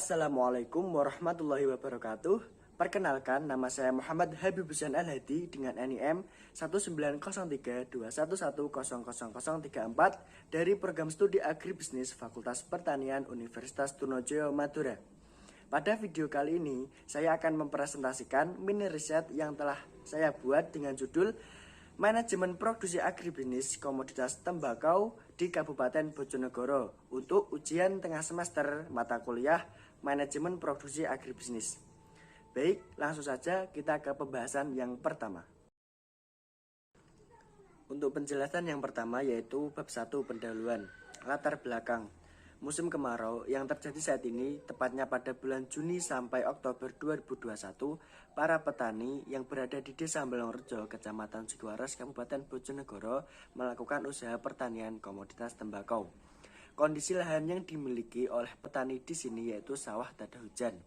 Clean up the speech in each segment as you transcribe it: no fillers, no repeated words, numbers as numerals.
Assalamualaikum warahmatullahi wabarakatuh. Perkenalkan, nama saya Muhammad Habib Husain Al-Hadi dengan NIM 1903211000034 dari program studi Agribisnis Fakultas Pertanian Universitas Trunojoyo Madura. Pada video kali ini, saya akan mempresentasikan mini riset yang telah saya buat dengan judul Manajemen Produksi Agribisnis Komoditas Tembakau di Kabupaten Bojonegoro untuk ujian tengah semester mata kuliah Manajemen Produksi Agribisnis. Baik, langsung saja kita ke pembahasan yang pertama. Untuk penjelasan yang pertama yaitu bab 1 pendahuluan, latar belakang. Musim kemarau yang terjadi saat ini, tepatnya pada bulan Juni sampai Oktober 2021, para petani yang berada di Desa Melongrejo, Kecamatan Sugiwaras, Kabupaten Bojonegoro, melakukan usaha pertanian komoditas tembakau. Kondisi lahan yang dimiliki oleh petani di sini yaitu sawah tak ada hujan.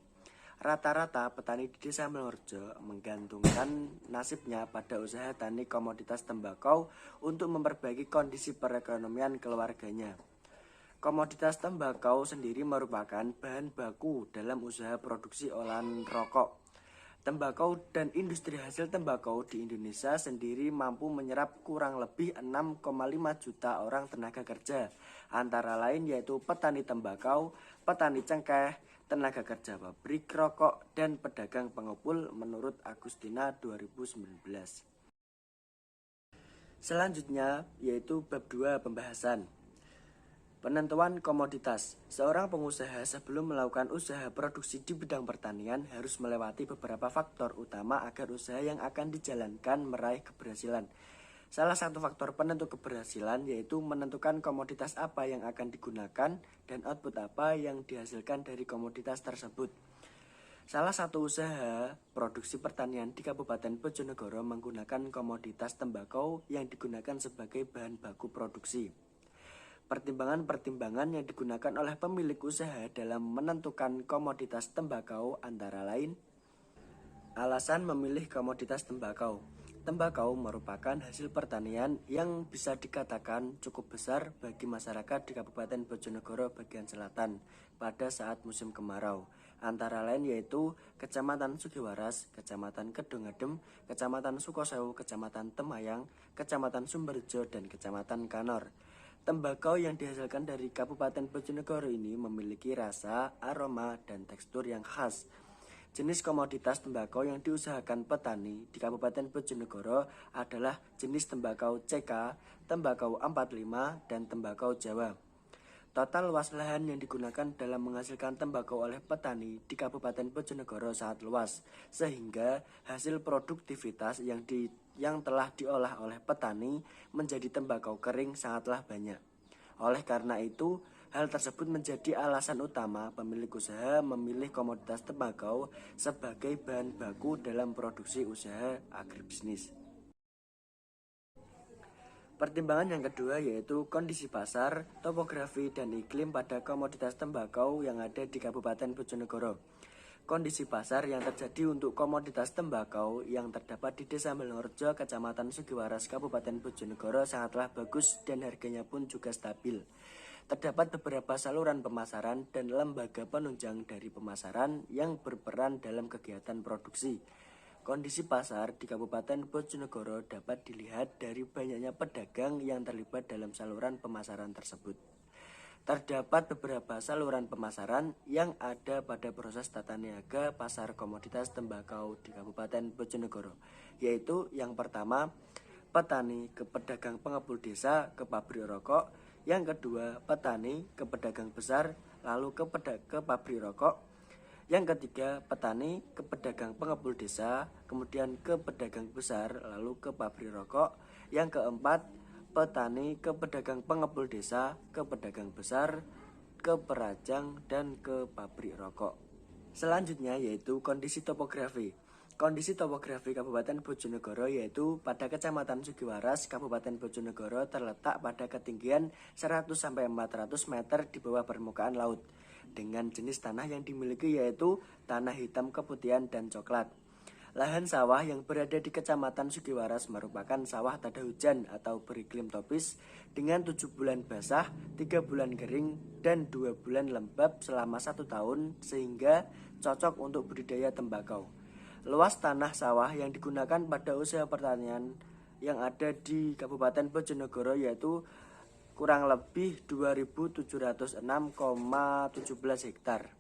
Rata-rata petani di Desa Melongrejo menggantungkan nasibnya pada usaha tani komoditas tembakau untuk memperbaiki kondisi perekonomian keluarganya. Komoditas tembakau sendiri merupakan bahan baku dalam usaha produksi olahan rokok. Tembakau dan industri hasil tembakau di Indonesia sendiri mampu menyerap kurang lebih 6,5 juta orang tenaga kerja, antara lain yaitu petani tembakau, petani cengkeh, tenaga kerja pabrik rokok, dan pedagang pengepul menurut Agustina 2019. Selanjutnya yaitu bab 2 pembahasan. Penentuan komoditas. Seorang pengusaha sebelum melakukan usaha produksi di bidang pertanian harus melewati beberapa faktor utama agar usaha yang akan dijalankan meraih keberhasilan. Salah satu faktor penentu keberhasilan yaitu menentukan komoditas apa yang akan digunakan dan output apa yang dihasilkan dari komoditas tersebut. Salah satu usaha produksi pertanian di Kabupaten Bojonegoro menggunakan komoditas tembakau yang digunakan sebagai bahan baku produksi. Pertimbangan-pertimbangan yang digunakan oleh pemilik usaha dalam menentukan komoditas tembakau antara lain: alasan memilih komoditas tembakau. Tembakau merupakan hasil pertanian yang bisa dikatakan cukup besar bagi masyarakat di Kabupaten Bojonegoro bagian selatan pada saat musim kemarau, antara lain yaitu Kecamatan Sugiwaras, Kecamatan Kedongadem, Kecamatan Sukosewu, Kecamatan Temayang, Kecamatan Sumberjo, dan Kecamatan Kanor. Tembakau yang dihasilkan dari Kabupaten Bojonegoro ini memiliki rasa, aroma, dan tekstur yang khas. Jenis komoditas tembakau yang diusahakan petani di Kabupaten Bojonegoro adalah jenis tembakau CK, tembakau 45, dan tembakau Jawa. Total luas lahan yang digunakan dalam menghasilkan tembakau oleh petani di Kabupaten Bojonegoro sangat luas, sehingga hasil produktivitas yang telah diolah oleh petani menjadi tembakau kering sangatlah banyak. Oleh karena itu, hal tersebut menjadi alasan utama pemilik usaha memilih komoditas tembakau sebagai bahan baku dalam produksi usaha agribisnis. Pertimbangan yang kedua yaitu kondisi pasar, topografi, dan iklim pada komoditas tembakau yang ada di Kabupaten Bojonegoro. Kondisi pasar yang terjadi untuk komoditas tembakau yang terdapat di Desa Melongrejo, Kecamatan Sugiwaras, Kabupaten Bojonegoro sangatlah bagus dan harganya pun juga stabil. Terdapat beberapa saluran pemasaran dan lembaga penunjang dari pemasaran yang berperan dalam kegiatan produksi. Kondisi pasar di Kabupaten Bojonegoro dapat dilihat dari banyaknya pedagang yang terlibat dalam saluran pemasaran tersebut. Terdapat beberapa saluran pemasaran yang ada pada proses tata niaga pasar komoditas tembakau di Kabupaten Bojonegoro, yaitu yang pertama, petani ke pedagang pengepul desa ke pabrik rokok, yang kedua, petani ke pedagang besar lalu ke pabrik rokok, yang ketiga, petani ke pedagang pengepul desa, kemudian ke pedagang besar lalu ke pabrik rokok, yang keempat, petani ke pedagang pengepul desa, ke pedagang besar, ke perajang, dan ke pabrik rokok. Selanjutnya yaitu kondisi topografi. Kondisi topografi Kabupaten Bojonegoro yaitu pada Kecamatan Sugiwaras, Kabupaten Bojonegoro terletak pada ketinggian 100-400 meter di bawah permukaan laut, dengan jenis tanah yang dimiliki yaitu tanah hitam keputihan dan coklat. Lahan sawah yang berada di Kecamatan Sugiwaras merupakan sawah tada hujan atau beriklim tropis dengan 7 bulan basah, 3 bulan kering, dan 2 bulan lembab selama 1 tahun sehingga cocok untuk budidaya tembakau. Luas tanah sawah yang digunakan pada usaha pertanian yang ada di Kabupaten Bojonegoro yaitu kurang lebih 2.706,17 hektar.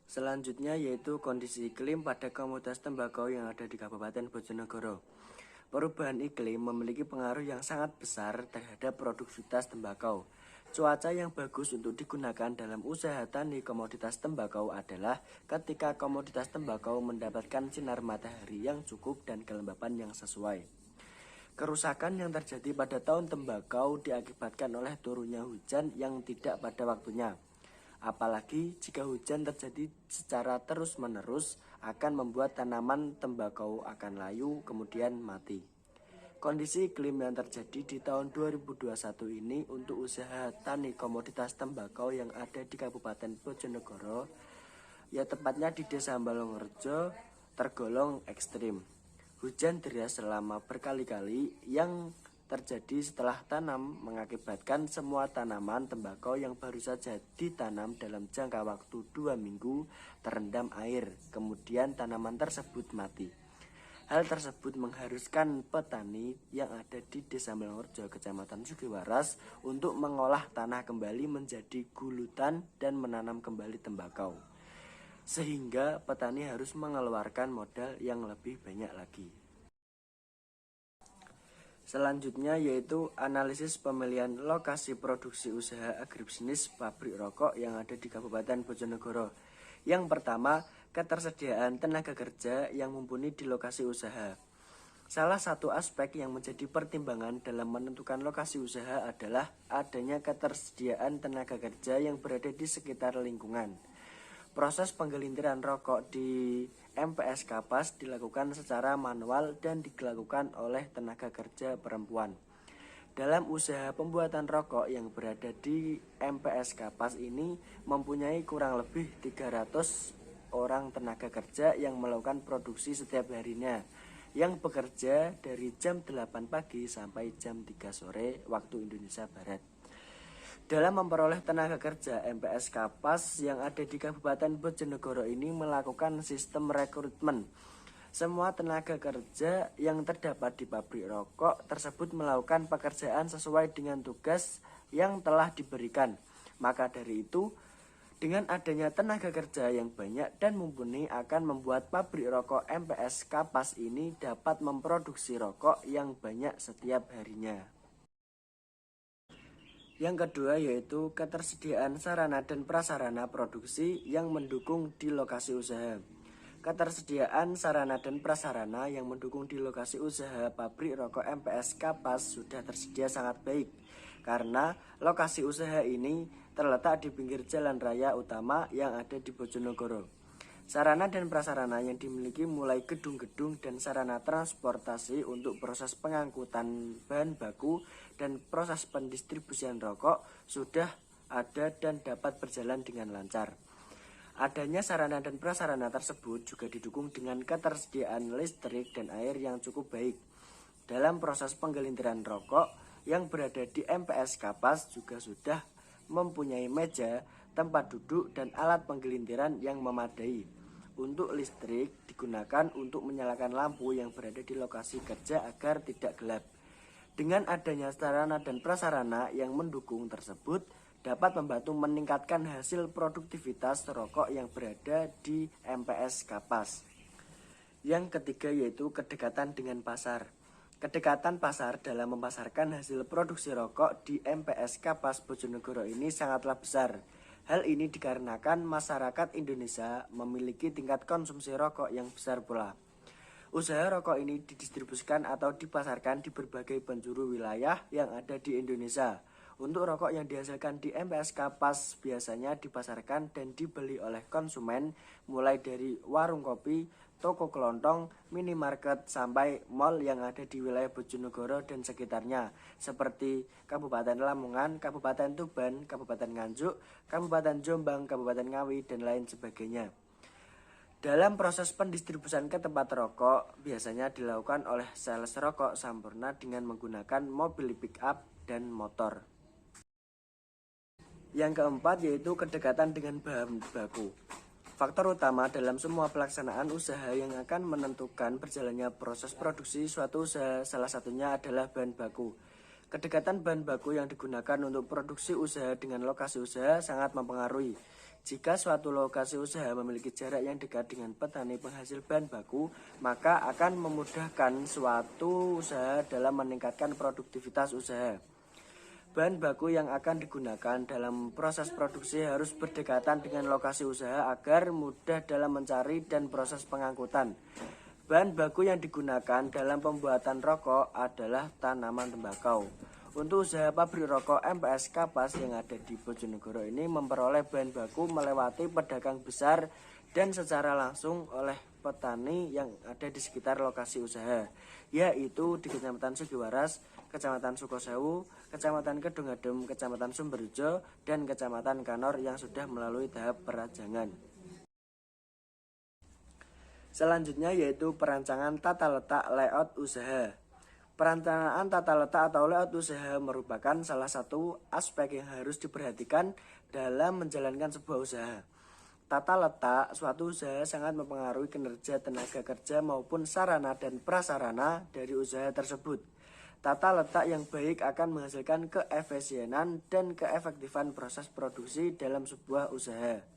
Selanjutnya yaitu kondisi iklim pada komoditas tembakau yang ada di Kabupaten Bojonegoro. Perubahan iklim memiliki pengaruh yang sangat besar terhadap produktivitas tembakau. Cuaca yang bagus untuk digunakan dalam usaha tani komoditas tembakau adalah ketika komoditas tembakau mendapatkan sinar matahari yang cukup dan kelembapan yang sesuai. Kerusakan yang terjadi pada tahun tembakau diakibatkan oleh turunnya hujan yang tidak pada waktunya. Apalagi jika hujan terjadi secara terus-menerus akan membuat tanaman tembakau akan layu kemudian mati. Kondisi iklim yang terjadi di tahun 2021 ini untuk usaha tani komoditas tembakau yang ada di Kabupaten Bojonegoro, ya tepatnya di Desa Balongrejo, tergolong ekstrim. Hujan deras selama berkali-kali yang terjadi setelah tanam mengakibatkan semua tanaman tembakau yang baru saja ditanam dalam jangka waktu 2 minggu terendam air, kemudian tanaman tersebut mati. Hal tersebut mengharuskan petani yang ada di Desa Balongrejo, Kecamatan Sugiwaras untuk mengolah tanah kembali menjadi gulutan dan menanam kembali tembakau. Sehingga petani harus mengeluarkan modal yang lebih banyak lagi. Selanjutnya yaitu analisis pemilihan lokasi produksi usaha agribisnis pabrik rokok yang ada di Kabupaten Bojonegoro. Yang pertama, ketersediaan tenaga kerja yang mumpuni di lokasi usaha. Salah satu aspek yang menjadi pertimbangan dalam menentukan lokasi usaha adalah adanya ketersediaan tenaga kerja yang berada di sekitar lingkungan. Proses penggelintiran rokok di MPS Kapas dilakukan secara manual dan dilakukan oleh tenaga kerja perempuan. Dalam usaha pembuatan rokok yang berada di MPS Kapas ini mempunyai kurang lebih 300 orang tenaga kerja yang melakukan produksi setiap harinya, yang bekerja dari jam 8 pagi sampai jam 3 sore waktu Indonesia Barat. Dalam memperoleh tenaga kerja, MPS Kapas yang ada di Kabupaten Bojonegoro ini melakukan sistem rekrutmen. Semua tenaga kerja yang terdapat di pabrik rokok tersebut melakukan pekerjaan sesuai dengan tugas yang telah diberikan. Maka dari itu, dengan adanya tenaga kerja yang banyak dan mumpuni akan membuat pabrik rokok MPS Kapas ini dapat memproduksi rokok yang banyak setiap harinya. Yang kedua yaitu ketersediaan sarana dan prasarana produksi yang mendukung di lokasi usaha. Ketersediaan sarana dan prasarana yang mendukung di lokasi usaha pabrik rokok MPS Kapas sudah tersedia sangat baik, karena lokasi usaha ini terletak di pinggir jalan raya utama yang ada di Bojonegoro. Sarana dan prasarana yang dimiliki mulai gedung-gedung dan sarana transportasi untuk proses pengangkutan bahan baku dan proses pendistribusian rokok sudah ada dan dapat berjalan dengan lancar. Adanya sarana dan prasarana tersebut juga didukung dengan ketersediaan listrik dan air yang cukup baik. Dalam proses penggelintiran rokok yang berada di MPS Kapas juga sudah mempunyai meja, tempat duduk, dan alat penggelintiran yang memadai. Untuk listrik digunakan untuk menyalakan lampu yang berada di lokasi kerja agar tidak gelap. Dengan adanya sarana dan prasarana yang mendukung tersebut dapat membantu meningkatkan hasil produktivitas rokok yang berada di MPS Kapas. Yang ketiga yaitu kedekatan dengan pasar. Kedekatan pasar dalam memasarkan hasil produksi rokok di MPS Kapas Bojonegoro ini sangatlah besar. Hal ini dikarenakan masyarakat Indonesia memiliki tingkat konsumsi rokok yang besar pula. Usaha rokok ini didistribusikan atau dipasarkan di berbagai penjuru wilayah yang ada di Indonesia. Untuk rokok yang dihasilkan di MPS Kapas biasanya dipasarkan dan dibeli oleh konsumen mulai dari warung kopi, toko kelontong, minimarket, sampai mal yang ada di wilayah Bojonegoro dan sekitarnya, seperti Kabupaten Lamongan, Kabupaten Tuban, Kabupaten Nganjuk, Kabupaten Jombang, Kabupaten Ngawi, dan lain sebagainya. Dalam proses pendistribusian ke tempat rokok, biasanya dilakukan oleh sales rokok Sampurna dengan menggunakan mobil pick up dan motor. Yang keempat yaitu kedekatan dengan bahan baku. Faktor utama dalam semua pelaksanaan usaha yang akan menentukan berjalannya proses produksi suatu usaha salah satunya adalah bahan baku. Kedekatan bahan baku yang digunakan untuk produksi usaha dengan lokasi usaha sangat mempengaruhi. Jika suatu lokasi usaha memiliki jarak yang dekat dengan petani penghasil bahan baku, maka akan memudahkan suatu usaha dalam meningkatkan produktivitas usaha. Bahan baku yang akan digunakan dalam proses produksi harus berdekatan dengan lokasi usaha agar mudah dalam mencari dan proses pengangkutan. Bahan baku yang digunakan dalam pembuatan rokok adalah tanaman tembakau. Untuk usaha pabrik rokok MPS Kapas yang ada di Bojonegoro ini memperoleh bahan baku melewati pedagang besar dan secara langsung oleh petani yang ada di sekitar lokasi usaha, yaitu di Kecamatan Sugiwaras, Kecamatan Sukosewu, Kecamatan Kedungadem, Kecamatan Sumberjo, dan Kecamatan Kanor yang sudah melalui tahap perajangan. Selanjutnya yaitu perancangan tata letak layout usaha. Perencanaan tata letak atau layout usaha merupakan salah satu aspek yang harus diperhatikan dalam menjalankan sebuah usaha. Tata letak suatu usaha sangat mempengaruhi kinerja tenaga kerja maupun sarana dan prasarana dari usaha tersebut. Tata letak yang baik akan menghasilkan keefisienan dan keefektifan proses produksi dalam sebuah usaha.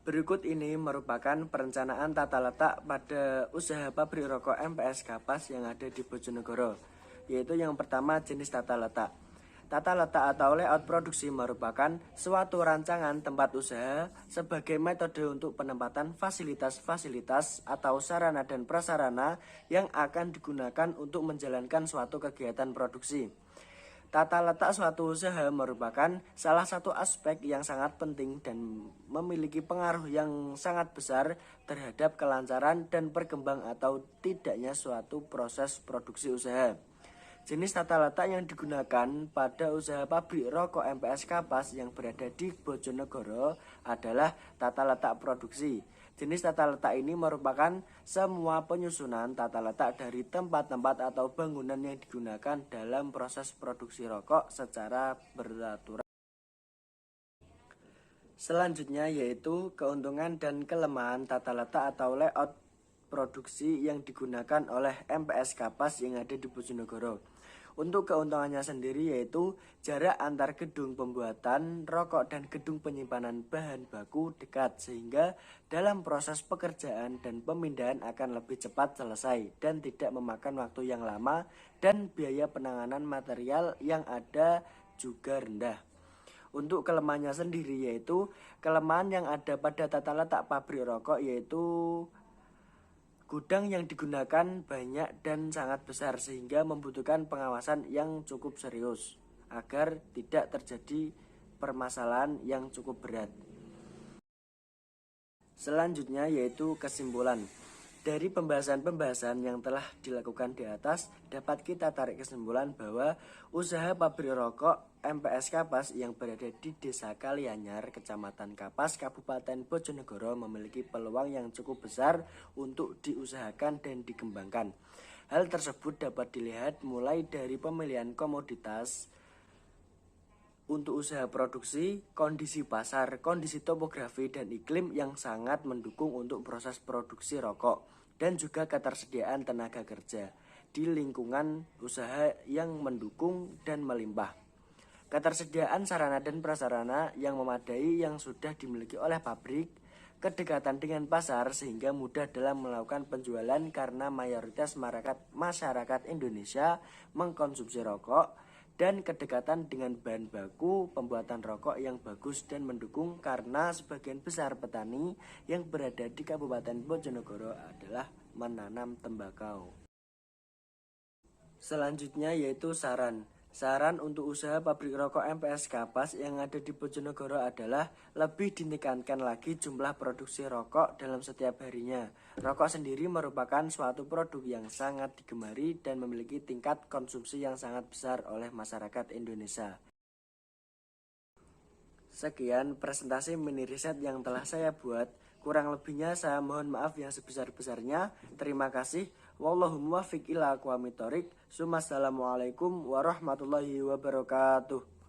Berikut ini merupakan perencanaan tata letak pada usaha pabrik rokok MPS Kapas yang ada di Bojonegoro, yaitu yang pertama jenis tata letak. Tata letak atau layout produksi merupakan suatu rancangan tempat usaha sebagai metode untuk penempatan fasilitas-fasilitas atau sarana dan prasarana yang akan digunakan untuk menjalankan suatu kegiatan produksi. Tata letak suatu usaha merupakan salah satu aspek yang sangat penting dan memiliki pengaruh yang sangat besar terhadap kelancaran dan berkembang atau tidaknya suatu proses produksi usaha. Jenis tata letak yang digunakan pada usaha pabrik rokok MPS Kapas yang berada di Bojonegoro adalah tata letak produksi. Jenis tata letak ini merupakan semua penyusunan tata letak dari tempat-tempat atau bangunan yang digunakan dalam proses produksi rokok secara beraturan. Selanjutnya yaitu keuntungan dan kelemahan tata letak atau layout produksi yang digunakan oleh MPS Kapas yang ada di Bojonegoro. Untuk keuntungannya sendiri yaitu jarak antar gedung pembuatan rokok dan gedung penyimpanan bahan baku dekat sehingga dalam proses pekerjaan dan pemindahan akan lebih cepat selesai dan tidak memakan waktu yang lama dan biaya penanganan material yang ada juga rendah. Untuk kelemahannya sendiri yaitu kelemahan yang ada pada tata letak pabrik rokok yaitu gudang yang digunakan banyak dan sangat besar sehingga membutuhkan pengawasan yang cukup serius agar tidak terjadi permasalahan yang cukup berat. Selanjutnya yaitu kesimpulan. Dari pembahasan-pembahasan yang telah dilakukan di atas, dapat kita tarik kesimpulan bahwa usaha pabrik rokok MPS Kapas yang berada di Desa Kalianyar, Kecamatan Kapas, Kabupaten Bojonegoro memiliki peluang yang cukup besar untuk diusahakan dan dikembangkan. Hal tersebut dapat dilihat mulai dari pemilihan komoditas untuk usaha produksi, kondisi pasar, kondisi topografi dan iklim yang sangat mendukung untuk proses produksi rokok, dan juga ketersediaan tenaga kerja di lingkungan usaha yang mendukung dan melimpah. Ketersediaan sarana dan prasarana yang memadai yang sudah dimiliki oleh pabrik, kedekatan dengan pasar sehingga mudah dalam melakukan penjualan karena mayoritas masyarakat Indonesia mengkonsumsi rokok, dan kedekatan dengan bahan baku pembuatan rokok yang bagus dan mendukung karena sebagian besar petani yang berada di Kabupaten Bojonegoro adalah menanam tembakau. Selanjutnya yaitu saran. Saran untuk usaha pabrik rokok MPS Kapas yang ada di Bojonegoro adalah lebih ditingkatkan lagi jumlah produksi rokok dalam setiap harinya. Rokok sendiri merupakan suatu produk yang sangat digemari dan memiliki tingkat konsumsi yang sangat besar oleh masyarakat Indonesia. Sekian presentasi mini riset yang telah saya buat. Kurang lebihnya saya mohon maaf yang sebesar-besarnya. Terima kasih. Wallahu muwaffiq ila aqwamit thoriq. Assalamualaikum warahmatullahi wabarakatuh.